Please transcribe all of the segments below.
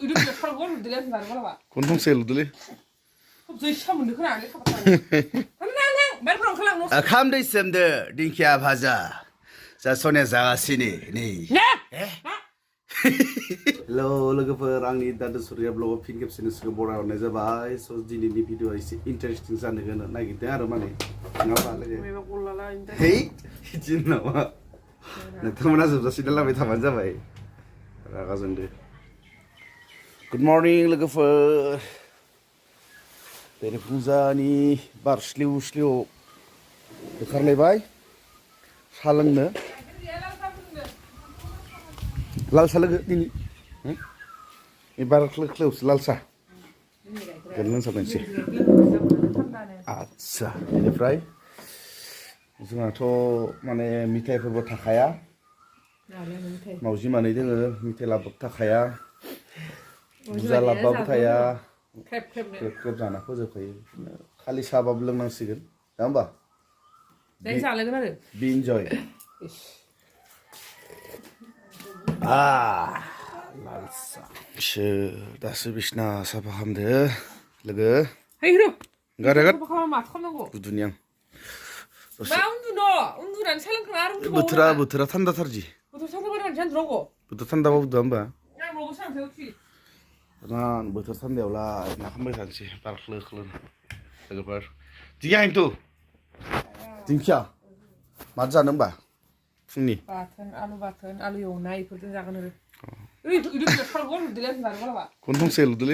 이렇게 살고 누들려 나는 거라 봐. 권통세 루들리. 저희 샤문 넣고 안 해. 한난 말프랑 칼랑 놓. 감도 있음들 링키야 바자. 자 손에 자가시니 니. 네. Hello लोगोफोर आंनि दादु सुरिया ब्लगाव फिन खेबसेनो सुखौ बरायहरनाय जाबाय स' दिनैनि भिडिअ'आ एसे इन्टारेस्टिं जानो नागिरदों आरो माने नङाबा लोगो हेइ बिदि नामा नोंथांमोना जोबजासिनो लाबाय थाबानो जाबाय रागा जोंदो गुड मर्निं लोगोफोर बेरेफुंजानि बार स्लिउ स्लिउ ओंखारलायबाय साहा लोंनो लाल साहा लोगो दिनै एबार क्लोज लाल साहा लोंनो साननोसै आदसा बेनिफ्राय जोंहाथ' माने मिथाइफोरबो थाखाया मावजि मानै दोङो मिथाइ लाबोबाबो थाखाया बुरजा लाबोबाबो थाया ख्रेब जाना फोजोबखायो खालि साहाबाबो लोंनांसिगोन दा होमबा बि इन्जय लाल साहा दासो बिसना साफा खालामदो लोगो गारेगार उन्दुनि आं बोथोरा थान्दाथारजि बोथोर थान्दाबा उन्दुआ होमबा बोथोर थान्दायावलाय मा खालामबाय थानोसै बार ख्लो ख्लो लोगोफोर दिंखिया दिंखिया माथो जानो होमबा फुंनि आलु बाथोन आलु एवनाय इफोरजों जागोन आरो 이렇게 살고 누들려 나는 거라 봐. 권통세 루들리.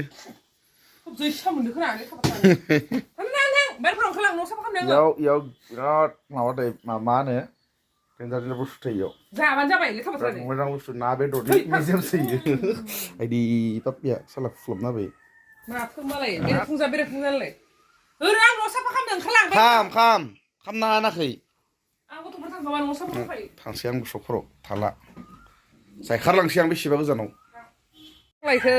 저희 샤문 넣고 안 해. 한난 말프랑 칼랑 놓 사박하면 야야 비राद माबादै मा होनो देन्जारनि बुस्थु थायो जाबानो जाबाय ले थाबाय मोजां बुस्थु ना बेदरनि मेजेम सोयो आइदि पापिया साला फ्लप ना बै माथो मालाय बेरेफुंजालाय ओरै आं न' साफा खालामदों ओंखारलांबाय खामना हानाखै आं गथ'फोर थांखाबा न' साफा खालामखायो थांसै आं सखराव थाला जायखारलांसै आं बेसेबा गोजानाव लायखो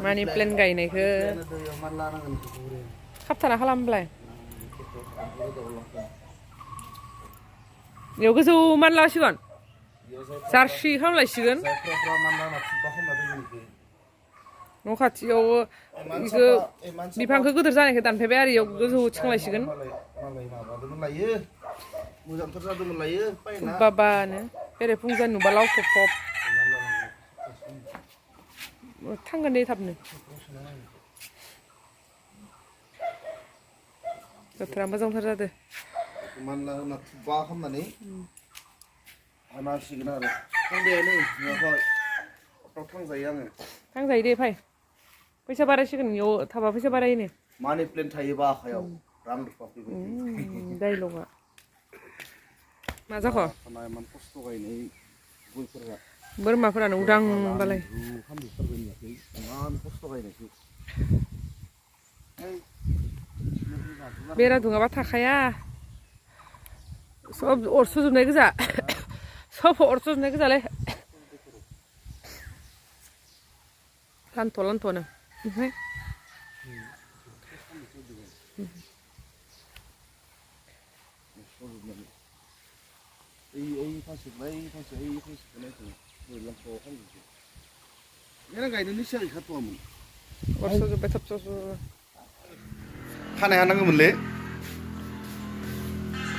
मानि प्लेन गायनायखो खाबथाना खालामब्लाय बेयाव गोजौ मानलासिगोन जार्सि खालामलायसिगोन न' खाथियाव इखो बिफांखौ गोदोर जानायखौ दानफायबाय आरो इयाव गोजौ थिखांलायसिगोन बाबानो बेरेफुंजा नुबा लावथब थांगोन दे थाबनो बोथोरा मोजांथार जादों मानला होना थुबा खालामनानै हानांसिगोन आरो थांबायानो नुवाखै अटाव थांजायो आङो थांजायो दे फाय फैसा बारायसिगोन इयाव थाबा फैसा बारायनो मानि प्लेन थायोबा आखायाव रां रुफा फैबाय डाइलगा मा जाखो इमान खस्थ' गायनाय गयफोरा बोरमाफोरानो उदां बालाय इमान खस्थ' गायनायखौ बेरा दुङाबा थाखाया सब अर सुजोबनाय गोजा सब अर सुजोबनाय गोजालै लान्थ'नो ओमफ्राय गायनायनि सिगां ओंखारथ'वामोन अर सुजोबबाय थाब खानाय हानांगौमोनलै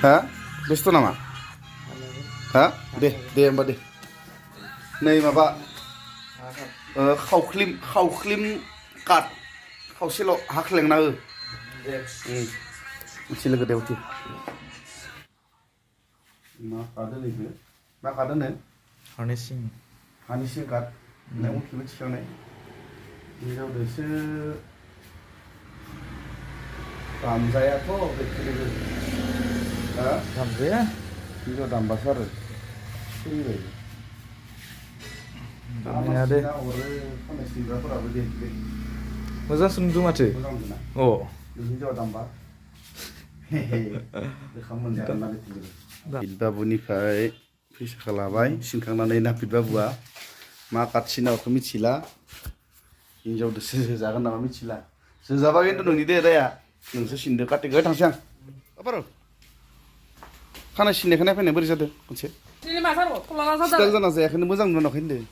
हा बेस्थ' नामा हा दे होमबा दे नै माबा खावख्लिम काट खावसेल' हाख्लेंना हो एसे लोगो दे उथि मा काट होनो मा काट होनो हानिसिं काट होननाय उथिबो थिखांनाय हिनजावदोसो दामजायाथ' बेखौनो दामजाया हिनजाव दामबासो आरो थैबाय दे खानाय सिनग्राफोराबो दे मोजां सोंदों माथो अ हिनजाव दामबा नापित बाबुनिफ्राय फैसाखौ लाबाय सिनखांनानै नापित बाबुआ मा काट सिनावखौ मिथिला हिनजावदोसो जागोन नामा मिथिला जोजाबा खिन्थु नोंनि दे दाया नोंसो सिनदो काटिगै थांसै आं बार' खानाय सिननायखौ नायफैनाय बोरै जादों खनसे स्टाइल जाना जायाखैनो मोजां नुवाखै होनदों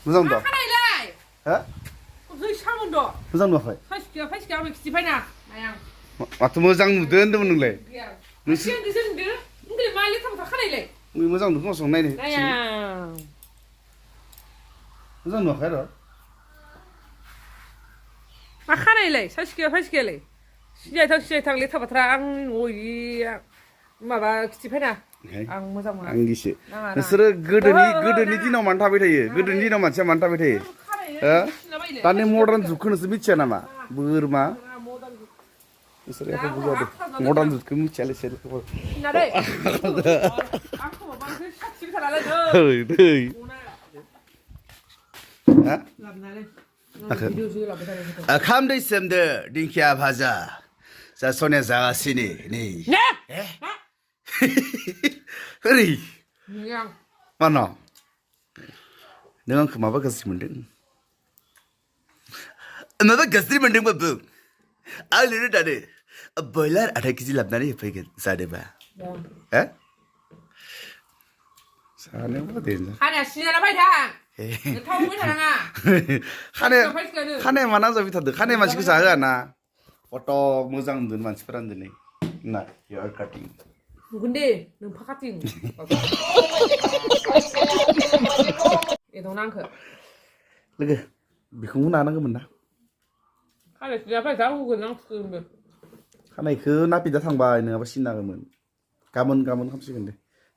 मोजां मा दं खानायलाय हो जै सामोन द' मोजां नुवाखै फाइसिखा आं खिथि फायना नायां माथो मोजां नुदों होन्दोंमोन नोंलाय नोंसोर नुदों ओमफ्राय मा लेथ्रा बाथ्रा खानायलाय मोजां नुदों खोमा नायनो नायां मोजां नुवाखै आरो मा खानायलाय फाइसिखायालाय सिजायथां लेथ्रा बाथ्रा आं न'आ माबा खिथि फायना आं मोजां मोना आं गिसो नोंसोरो गोदोनि दिनाव मानो थाबाय थायो गोदोनि दिनाव मानसिया मानो थाबाय थायो हो दानि मदार्न जुगखौ नोंसोर मिथिया नामा बोरमा नोंसोर एख' बुजादो मदार्न जुगखौ मिथियालै सोर खाम दै सोमदो दिंखिया भाजा जा सनिया जागासिनो नै ओरै मानो नों आंखौ माबा गाज्रि मोनदों माबा गाज्रि मोनदोंबाबो आं लिरनो दानो बयलार आधा केजि लाबोनानै होफैगोन जानोबा हो जानोबा दे खानाया सिनायना फैथा थावबाय थानाङा खानाया मा नांजाबाय थादों खानाया मानसिखौ जाहोआ ना फट' मोजां नुदों मानसिफोरा दिनै ना हेयार काटिं नुगोन दे नोंफा काटिं एदावना आंखो लोगो बेखौबो नानांगौमोन ना खानाय सिनायना फैथा होगोन आं थुखोनबो खानायखौ नापिदा थांबाय नङाबा सिनागौमोन गाबोन खालामसिगोन दे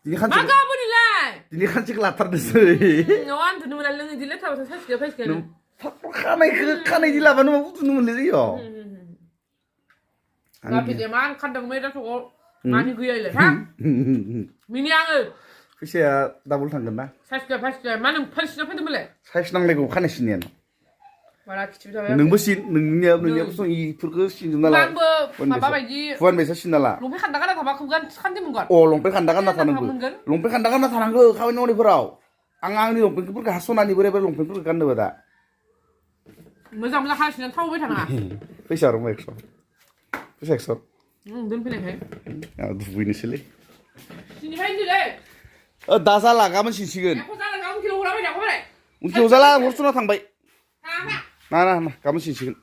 दिनै मा गाबोनलाय दिनै खानसेखौ लाथारनोसै न'आव उन्दुनो मोना लोङो इदि लेथ्रा बाथ्रा फाइसिखानो खानायदि लाबानो मा उन्दुनो मोनलै जायो नापिदे मा खानदों मैदा थगआव मानि गैयालाय हा मिनि आङो फैसाया डाबल थांगोन ना फाइसिखा मा नों फाइसिना फैदोंमोनलाय साइज नांलायगौ खानाय सिननायानो बारा खिथिबाय थाबाय नोंबो सिन नोंनियाबो इफोरखौ सिनजोबना ला आंबो माबा बायदि फुवान बायसा सिनना ला लंपेन्ट खान्दा गाना थाबा खानदो मोनगोन अ लंपेन्ट खान्दा गानना थानांगौ लंपेन्ट खान्दा गानना थानांगौ खामानि मावनायफोराव आंनि लंपेन्टफोरखौ हास'नानै बोराय लंपेन्टफोरखौ गाननोबो दा मोजां खानाय थावबाय थानाङा फैसा रं फैसा 100 दोनफैनायखाय दुगैनोसैलै सिनिफ्राय होनदोलै दा जाला गाबोन सिनसिगोन उनखियाव जाला हरसना थांबाय ना गाबोन सिनसिगोन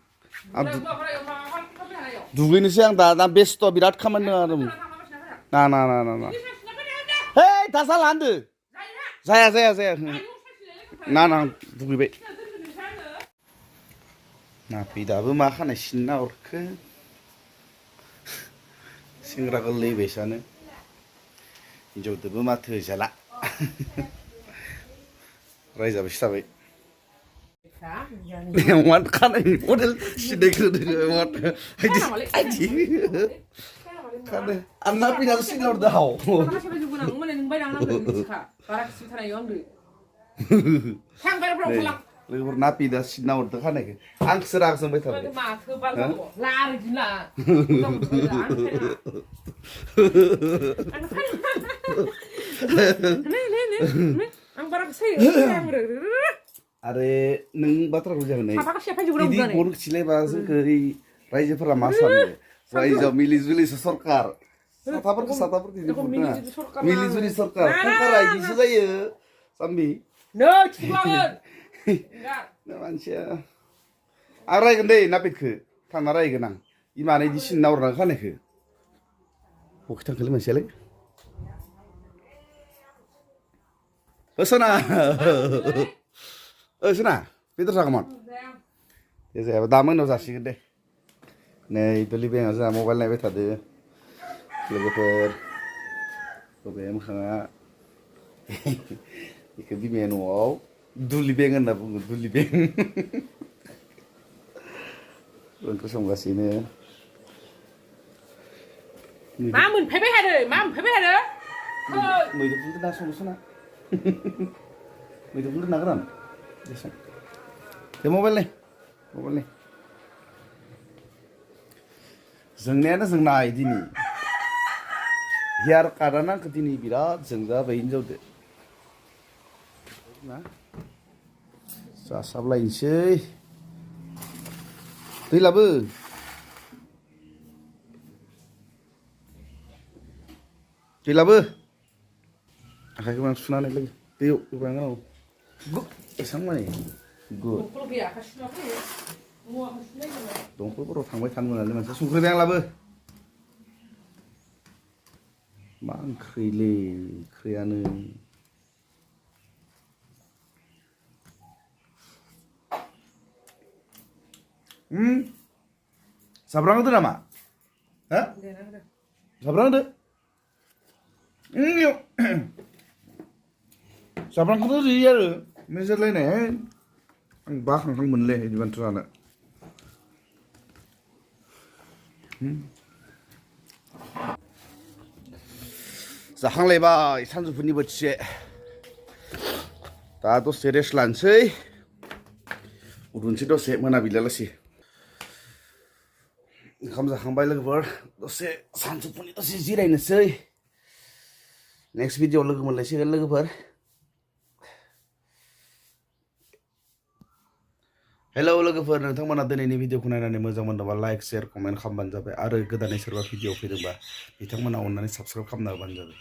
दुगैनोसै आं दा बेस्थ' बिराद खामानि दं आरो ना हे दा जाला होनदो जाया ना दुगैबाय नापिदाबो मा खानाय सिनना हरखो सेंग्रा गोरलै बायसानो हिन्जावदोबो माथो जाला रायजाबायसो थाबाय What खानाय मडेल सिनायग्रोदों आं नापिदाबो सिनना हरदो हाव लोगोफोर नापिदा सिनना हरदो खानायखौ आंसो रागा जोंबाय थाबाय आरो नों बाथ्राखौ जागोन बिदि गन खिलायबा जोंखौ रायजोफोरा मा सानो रायजोआव मिलिजुलिसो सरकार साथाफोरखौ मिलिजुलि सरकार सरकारा इदिसो जायो जाम्बि मानसिया आं रायगोन दै नापिदखौ थांना रायगोन आं इमानो इदि सिनना हरना खानायखौ बखि थांखोलै मानसियालाय सना सना बेदर जागौमोन दे जायाबा दा मोनाव जासिगोन दे नै दुलि बेंआ जोंहा मबाइल नायबाय थादो लोगोफोर बबे मोखाङा बेखौ बिमाया न'आव दुलि बें होनना बुङो दुलि बें ओंख्रि संगासिनो मा मोनफैबाय थादो मैदुफुलखौ दा संनो सना मैदुफुलखौ ना गोरान दे मबाइल नै जोंनायानो जोंनाय दिनै हेयार काटानो आंखौ दिनै बिराद जोंजाबाय हिनजावदो ना जासाबलायनोसै दै लाबो आखाइखौ आं सुनानै लोगो दैयाव गोबां एसां माने गुड दंखल गैया आखाइ सुनाखै मुवाखौ सुनाय जाबाय दंखलफोराव थांबाय थानो मोनालै मानसिया संख्रि बेंलाबो मा ओंख्रिलै ओंख्रियानो जाब्रां होदो नामा हा देना होदो जाब्रां होदो इयाव जाब्रांखौथ' होयो आरो मेजेरलायनाय आं बाखांखां मोनलै बिदि बाथ्रा जानो जाखांलायबाय सानजौफुनि बोथिसे दा दसे रेस्ट लानोसै उन्दुनोसै दसे मोनाबिलियालासि ओंखाम जाखांबाय लोगोफोर दसे सानजौफुनि दसे जिरायनोसै नेक्स्ट भिडिअ लोगो मोनलायसिगोन लोगोफोर हेलौ लोगोफोर नोंथांमोना दिनैनि भिडिअखौ नायनानै मोजां मोनदोंबा लाइक शेयार कमेन्ट खालामबानो जाबाय आरो गोदानै सोरबा भिडिअ फैदोंबा बिथांमोना अननानै साबस्क्राइब खालामना होबानो जाबाय